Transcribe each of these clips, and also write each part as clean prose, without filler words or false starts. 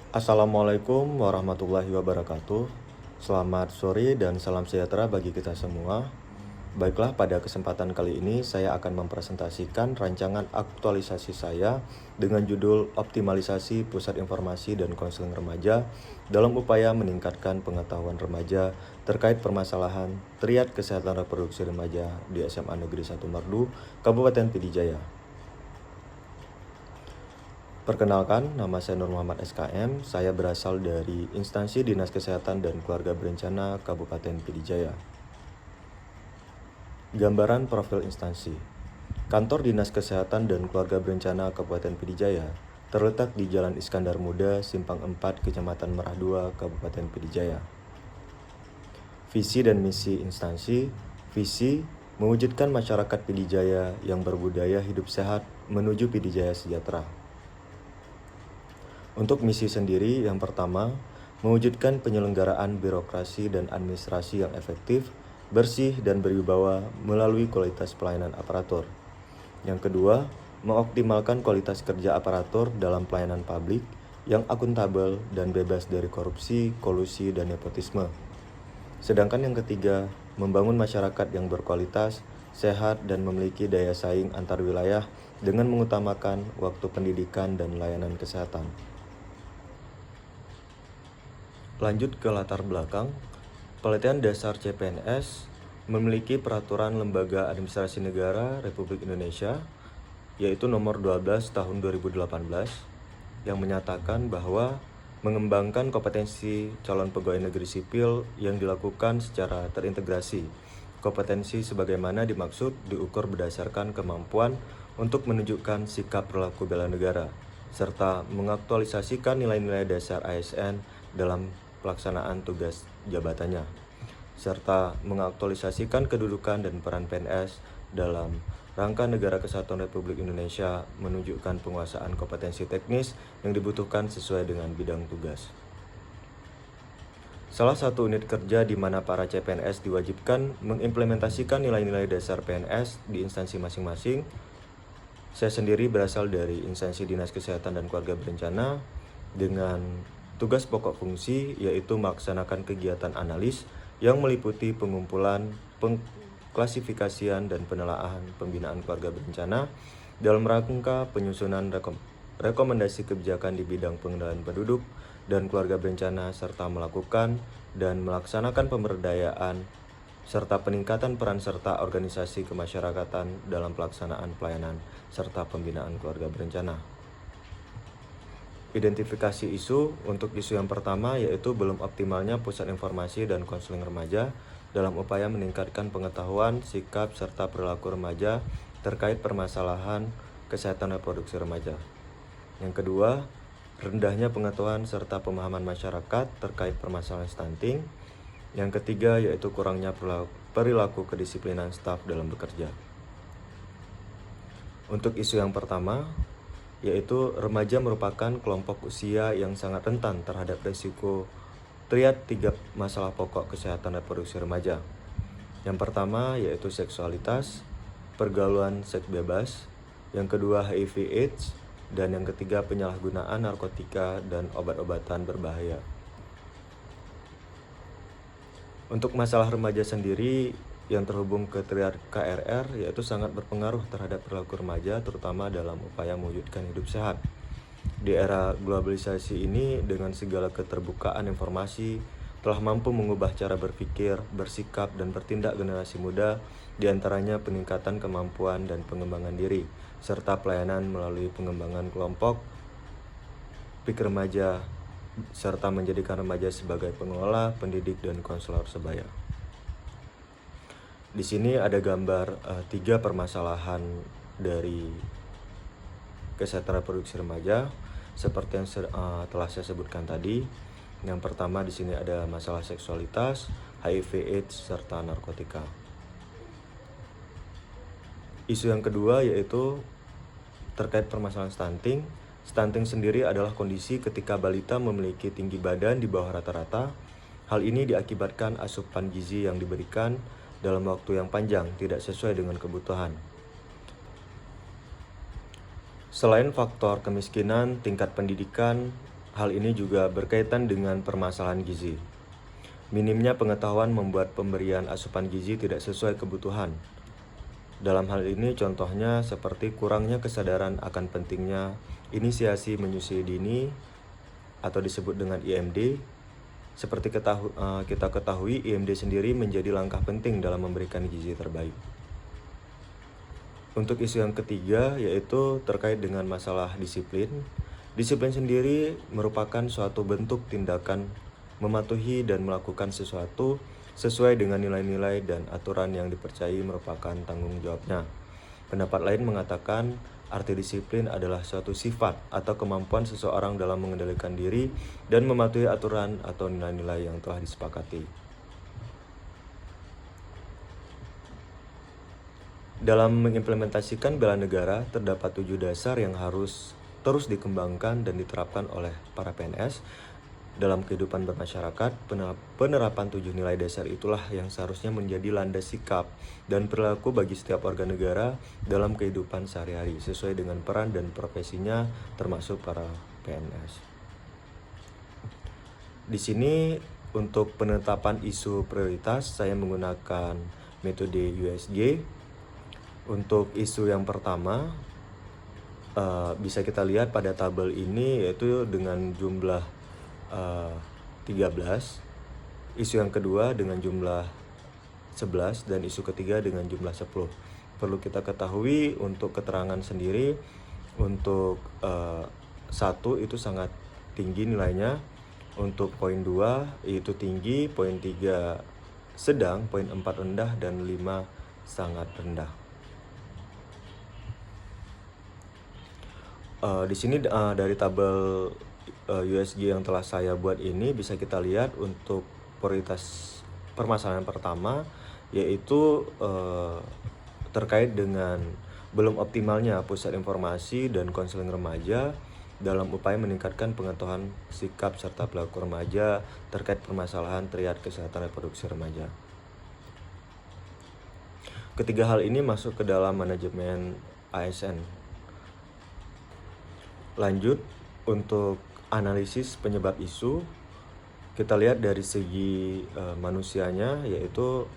Assalamualaikum warahmatullahi wabarakatuh. Selamat sore dan salam sejahtera bagi kita semua. Baiklah, pada kesempatan kali ini saya akan mempresentasikan rancangan aktualisasi saya dengan judul Optimalisasi Pusat Informasi dan Konseling Remaja dalam upaya meningkatkan pengetahuan remaja terkait permasalahan triad kesehatan reproduksi remaja di SMA Negeri 1 Merdu, Kabupaten Pidijaya. Perkenalkan, nama saya Nur Muhammad SKM. Saya berasal dari Instansi Dinas Kesehatan dan Keluarga Berencana Kabupaten Pidijaya. Gambaran profil instansi. Kantor Dinas Kesehatan dan Keluarga Berencana Kabupaten Pidijaya terletak di Jalan Iskandar Muda, Simpang 4, Kecamatan Merah 2, Kabupaten Pidijaya. Visi dan misi instansi. Visi, mewujudkan masyarakat Pidijaya yang berbudaya hidup sehat menuju Pidijaya sejahtera. Untuk misi sendiri, yang pertama, mewujudkan penyelenggaraan birokrasi dan administrasi yang efektif, bersih, dan berwibawa melalui kualitas pelayanan aparatur. Yang kedua, mengoptimalkan kualitas kerja aparatur dalam pelayanan publik yang akuntabel dan bebas dari korupsi, kolusi, dan nepotisme. Sedangkan yang ketiga, membangun masyarakat yang berkualitas, sehat, dan memiliki daya saing antar wilayah dengan mengutamakan waktu pendidikan dan layanan kesehatan. Lanjut ke latar belakang, Pelatihan Dasar CPNS memiliki peraturan Lembaga Administrasi Negara Republik Indonesia, yaitu nomor 12 tahun 2018, yang menyatakan bahwa mengembangkan kompetensi calon pegawai negeri sipil yang dilakukan secara terintegrasi. Kompetensi sebagaimana dimaksud diukur berdasarkan kemampuan untuk menunjukkan sikap perilaku bela negara, serta mengaktualisasikan nilai-nilai dasar ASN dalam pelaksanaan tugas jabatannya, serta mengaktualisasikan kedudukan dan peran PNS dalam rangka Negara Kesatuan Republik Indonesia menunjukkan penguasaan kompetensi teknis yang dibutuhkan sesuai dengan bidang tugas. Salah satu unit kerja di mana para CPNS diwajibkan mengimplementasikan nilai-nilai dasar PNS di instansi masing-masing. Saya sendiri berasal dari Instansi Dinas Kesehatan dan Keluarga Berencana dengan tugas pokok fungsi yaitu melaksanakan kegiatan analis yang meliputi pengumpulan, pengklasifikasian, dan penelaahan pembinaan keluarga berencana dalam rangka penyusunan rekomendasi kebijakan di bidang pengendalian penduduk dan keluarga berencana serta melakukan dan melaksanakan pemberdayaan serta peningkatan peran serta organisasi kemasyarakatan dalam pelaksanaan pelayanan serta pembinaan keluarga berencana. Identifikasi isu. Untuk isu yang pertama yaitu belum optimalnya pusat informasi dan konseling remaja dalam upaya meningkatkan pengetahuan, sikap, serta perilaku remaja terkait permasalahan kesehatan reproduksi remaja. Yang kedua, rendahnya pengetahuan serta pemahaman masyarakat terkait permasalahan stunting. Yang ketiga yaitu kurangnya perilaku kedisiplinan staf dalam bekerja. Untuk isu yang pertama, yaitu remaja merupakan kelompok usia yang sangat rentan terhadap risiko triad 3 masalah pokok kesehatan reproduksi remaja. Yang pertama yaitu seksualitas, pergaulan seks bebas, yang kedua HIV/AIDS, dan yang ketiga penyalahgunaan narkotika dan obat-obatan berbahaya. Untuk masalah remaja sendiri yang terhubung ke triad KRR yaitu sangat berpengaruh terhadap perilaku remaja terutama dalam upaya mewujudkan hidup sehat. Di era globalisasi ini dengan segala keterbukaan informasi telah mampu mengubah cara berpikir, bersikap, dan bertindak generasi muda, diantaranya peningkatan kemampuan dan pengembangan diri, serta pelayanan melalui pengembangan kelompok pikir remaja, serta menjadikan remaja sebagai pengelola, pendidik, dan konselor sebaya. Di sini ada gambar 3 permasalahan dari kesehatan reproduksi remaja seperti yang telah saya sebutkan tadi. Yang pertama di sini ada masalah seksualitas, HIV/AIDS, serta narkotika. Isu yang kedua yaitu terkait permasalahan stunting. Stunting sendiri adalah kondisi ketika balita memiliki tinggi badan di bawah rata-rata. Hal ini diakibatkan asupan gizi yang diberikan dalam waktu yang panjang tidak sesuai dengan kebutuhan. Selain faktor kemiskinan, tingkat pendidikan, Hal ini juga berkaitan dengan permasalahan gizi. Minimnya pengetahuan membuat pemberian asupan gizi tidak sesuai kebutuhan. Dalam hal ini contohnya seperti kurangnya kesadaran akan pentingnya inisiasi menyusui dini atau disebut dengan IMD. Seperti kita ketahui, IMD sendiri menjadi langkah penting dalam memberikan gizi terbaik. Untuk isu yang ketiga yaitu terkait dengan masalah disiplin. Disiplin sendiri merupakan suatu bentuk tindakan mematuhi dan melakukan sesuatu sesuai dengan nilai-nilai dan aturan yang dipercayai merupakan tanggung jawabnya. Pendapat lain mengatakan arti disiplin adalah suatu sifat atau kemampuan seseorang dalam mengendalikan diri dan mematuhi aturan atau nilai-nilai yang telah disepakati. Dalam mengimplementasikan bela negara, terdapat 7 dasar yang harus terus dikembangkan dan diterapkan oleh para PNS dalam kehidupan bermasyarakat. Penerapan 7 nilai dasar itulah yang seharusnya menjadi landas sikap dan perilaku bagi setiap warga negara dalam kehidupan sehari-hari sesuai dengan peran dan profesinya, termasuk para PNS. Di sini untuk penetapan isu prioritas saya menggunakan metode USG. Untuk isu yang pertama bisa kita lihat pada tabel ini yaitu dengan jumlah 13, isu yang kedua dengan jumlah 11, dan isu ketiga dengan jumlah 10. Perlu kita ketahui untuk keterangan sendiri, untuk 1 itu sangat tinggi nilainya, untuk poin 2 itu tinggi, poin 3 sedang, poin 4 rendah, dan 5 sangat rendah. Di sini dari tabel USG yang telah saya buat ini bisa kita lihat untuk prioritas permasalahan pertama yaitu terkait dengan belum optimalnya pusat informasi dan konseling remaja dalam upaya meningkatkan pengetahuan sikap serta perilaku remaja terkait permasalahan triad kesehatan reproduksi remaja. Ketiga hal ini masuk ke dalam manajemen ASN. Lanjut, untuk analisis penyebab isu, kita lihat dari segi manusianya, yaitu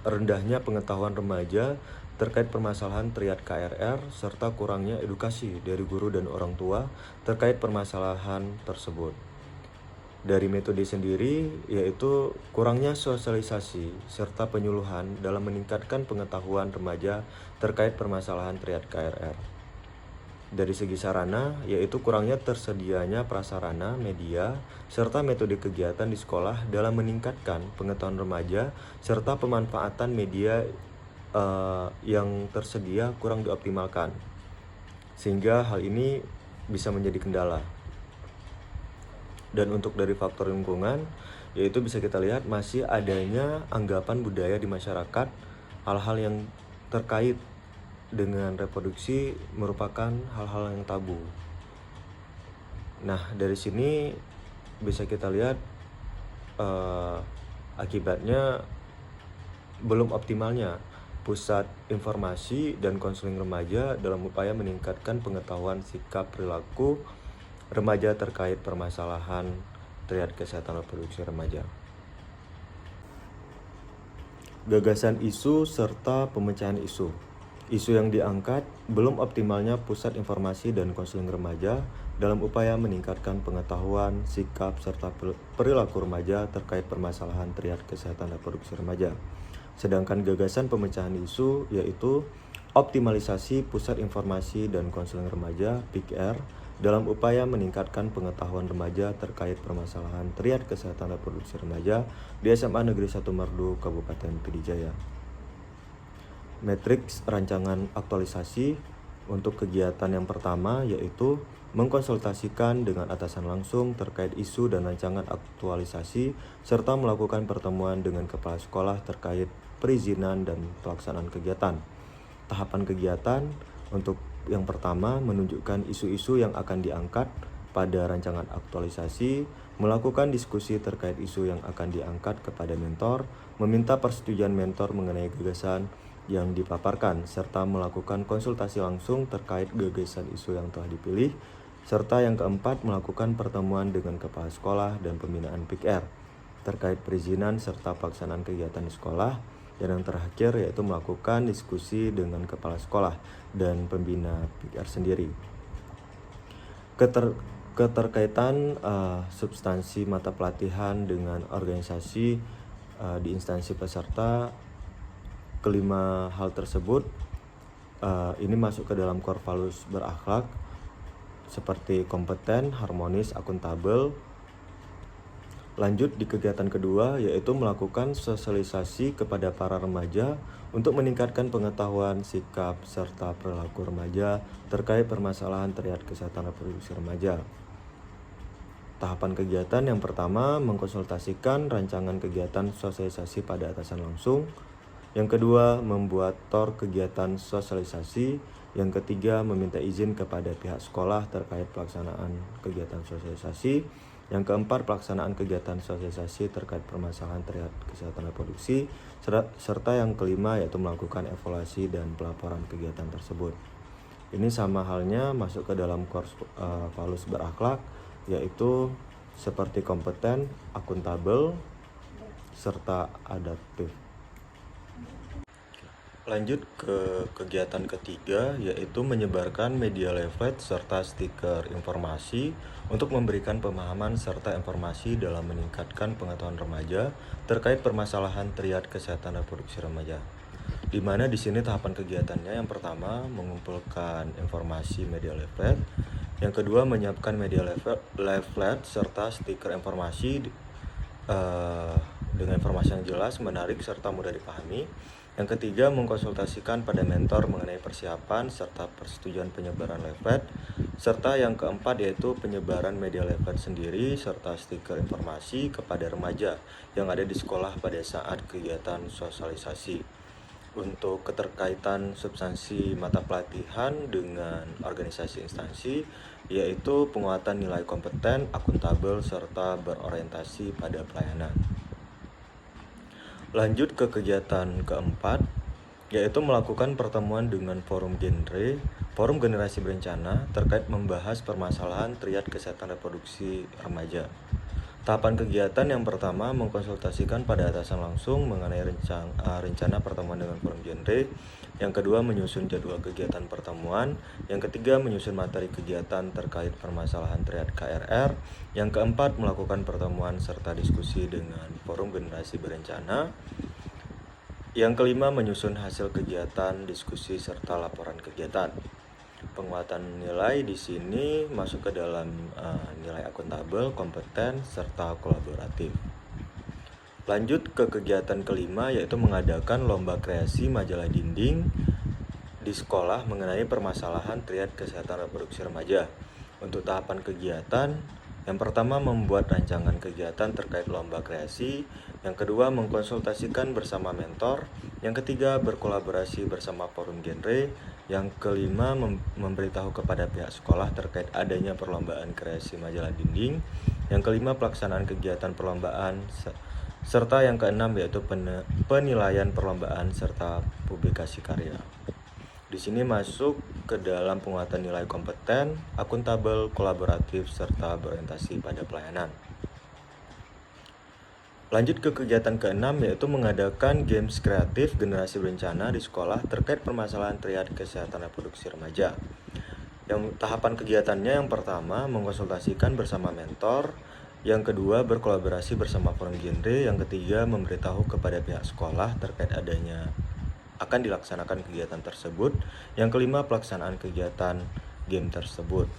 rendahnya pengetahuan remaja terkait permasalahan triad KRR serta kurangnya edukasi dari guru dan orang tua terkait permasalahan tersebut. Dari metode sendiri, yaitu kurangnya sosialisasi serta penyuluhan dalam meningkatkan pengetahuan remaja terkait permasalahan triad KRR. Dari segi sarana, yaitu kurangnya tersedianya prasarana, media, serta metode kegiatan di sekolah dalam meningkatkan pengetahuan remaja, serta pemanfaatan media yang tersedia kurang dioptimalkan, sehingga hal ini bisa menjadi kendala. Dan untuk dari faktor lingkungan, yaitu bisa kita lihat masih adanya anggapan budaya di masyarakat, hal-hal yang terkait dengan reproduksi merupakan hal-hal yang tabu. Nah, dari sini bisa kita lihat akibatnya belum optimalnya pusat informasi dan konseling remaja dalam upaya meningkatkan pengetahuan sikap perilaku remaja terkait permasalahan triad kesehatan reproduksi remaja. Gagasan isu serta pemecahan isu. Isu yang diangkat belum optimalnya pusat informasi dan konseling remaja dalam upaya meningkatkan pengetahuan, sikap, serta perilaku remaja terkait permasalahan triad kesehatan reproduksi remaja. Sedangkan gagasan pemecahan isu yaitu optimalisasi pusat informasi dan konseling remaja (PIKR) dalam upaya meningkatkan pengetahuan remaja terkait permasalahan triad kesehatan reproduksi remaja di SMA Negeri 1 Merdu, Kabupaten Pidijaya. Matriks rancangan aktualisasi untuk kegiatan yang pertama yaitu mengkonsultasikan dengan atasan langsung terkait isu dan rancangan aktualisasi serta melakukan pertemuan dengan kepala sekolah terkait perizinan dan pelaksanaan kegiatan. Tahapan kegiatan untuk yang pertama menunjukkan isu-isu yang akan diangkat pada rancangan aktualisasi, melakukan diskusi terkait isu yang akan diangkat kepada mentor, meminta persetujuan mentor mengenai gagasan yang dipaparkan, serta melakukan konsultasi langsung terkait gagasan isu yang telah dipilih. Serta yang keempat, melakukan pertemuan dengan kepala sekolah dan pembinaan PIKR terkait perizinan serta pelaksanaan kegiatan di sekolah. Dan yang terakhir yaitu melakukan diskusi dengan kepala sekolah dan pembina PIKR sendiri. Keterkaitan substansi mata pelatihan dengan organisasi di instansi peserta, kelima hal tersebut ini masuk ke dalam core values berakhlak seperti kompeten, harmonis, akuntabel. Lanjut di kegiatan kedua, yaitu melakukan sosialisasi kepada para remaja untuk meningkatkan pengetahuan, sikap, serta perilaku remaja terkait permasalahan terkait kesehatan reproduksi remaja. Tahapan kegiatan yang pertama, mengkonsultasikan rancangan kegiatan sosialisasi pada atasan langsung. Yang kedua, membuat TOR kegiatan sosialisasi. Yang ketiga, meminta izin kepada pihak sekolah terkait pelaksanaan kegiatan sosialisasi. Yang keempat, pelaksanaan kegiatan sosialisasi terkait permasalahan terkait kesehatan reproduksi. Serta yang kelima, yaitu melakukan evaluasi dan pelaporan kegiatan tersebut. Ini sama halnya masuk ke dalam core values berakhlak, yaitu seperti kompeten, akuntabel, serta adaptif. Lanjut ke kegiatan ketiga, yaitu menyebarkan media leaflet serta stiker informasi untuk memberikan pemahaman serta informasi dalam meningkatkan pengetahuan remaja terkait permasalahan triad kesehatan reproduksi remaja. Di mana di sini tahapan kegiatannya yang pertama mengumpulkan informasi media leaflet, yang kedua menyiapkan media leaflet serta stiker informasi dengan informasi yang jelas, menarik, serta mudah dipahami. Yang ketiga, mengkonsultasikan pada mentor mengenai persiapan serta persetujuan penyebaran leaflet. Serta yang keempat yaitu penyebaran media leaflet sendiri serta stiker informasi kepada remaja yang ada di sekolah pada saat kegiatan sosialisasi. Untuk keterkaitan substansi mata pelatihan dengan organisasi instansi, yaitu penguatan nilai kompeten, akuntabel, serta berorientasi pada pelayanan. Lanjut ke kegiatan keempat, yaitu melakukan pertemuan dengan forum generasi berencana terkait membahas permasalahan triad kesehatan reproduksi remaja. Tahapan kegiatan yang pertama mengkonsultasikan pada atasan langsung mengenai rencana pertemuan dengan forum genre. Yang kedua, menyusun jadwal kegiatan pertemuan. Yang ketiga, menyusun materi kegiatan terkait permasalahan triad KRR. Yang keempat, melakukan pertemuan serta diskusi dengan forum generasi berencana. Yang kelima, menyusun hasil kegiatan, diskusi serta laporan kegiatan. Penguatan nilai di sini masuk ke dalam nilai akuntabel, kompeten, serta kolaboratif. Lanjut ke kegiatan kelima, yaitu mengadakan lomba kreasi majalah dinding di sekolah mengenai permasalahan triad kesehatan reproduksi remaja. Untuk tahapan kegiatan, yang pertama membuat rancangan kegiatan terkait lomba kreasi. Yang kedua, mengkonsultasikan bersama mentor. Yang ketiga, berkolaborasi bersama forum genre. Yang kelima, memberitahu kepada pihak sekolah terkait adanya perlombaan kreasi majalah dinding. Yang kelima, pelaksanaan kegiatan perlombaan. Serta yang keenam yaitu penilaian perlombaan serta publikasi karya. Di sini masuk ke dalam penguatan nilai kompeten, akuntabel, kolaboratif, serta berorientasi pada pelayanan. Lanjut ke kegiatan keenam, yaitu mengadakan games kreatif generasi berencana di sekolah terkait permasalahan triad kesehatan reproduksi remaja. Yang tahapan kegiatannya yang pertama mengkonsultasikan bersama mentor. Yang kedua, berkolaborasi bersama forum genre. Yang ketiga, memberitahu kepada pihak sekolah terkait adanya akan dilaksanakan kegiatan tersebut. Yang kelima, pelaksanaan kegiatan game tersebut.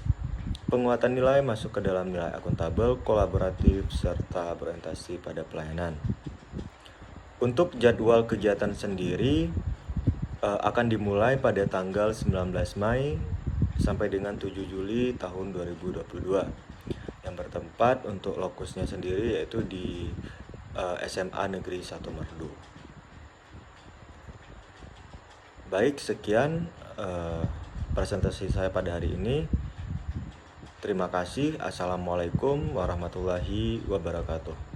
Penguatan nilai masuk ke dalam nilai akuntabel, kolaboratif, serta berorientasi pada pelayanan. Untuk jadwal kegiatan sendiri akan dimulai pada tanggal 19 Mei sampai dengan 7 Juli tahun 2022. Yang bertempat untuk lokusnya sendiri yaitu di SMA Negeri 1 Merdu. Baik, sekian presentasi saya pada hari ini. Terima kasih. Assalamualaikum warahmatullahi wabarakatuh.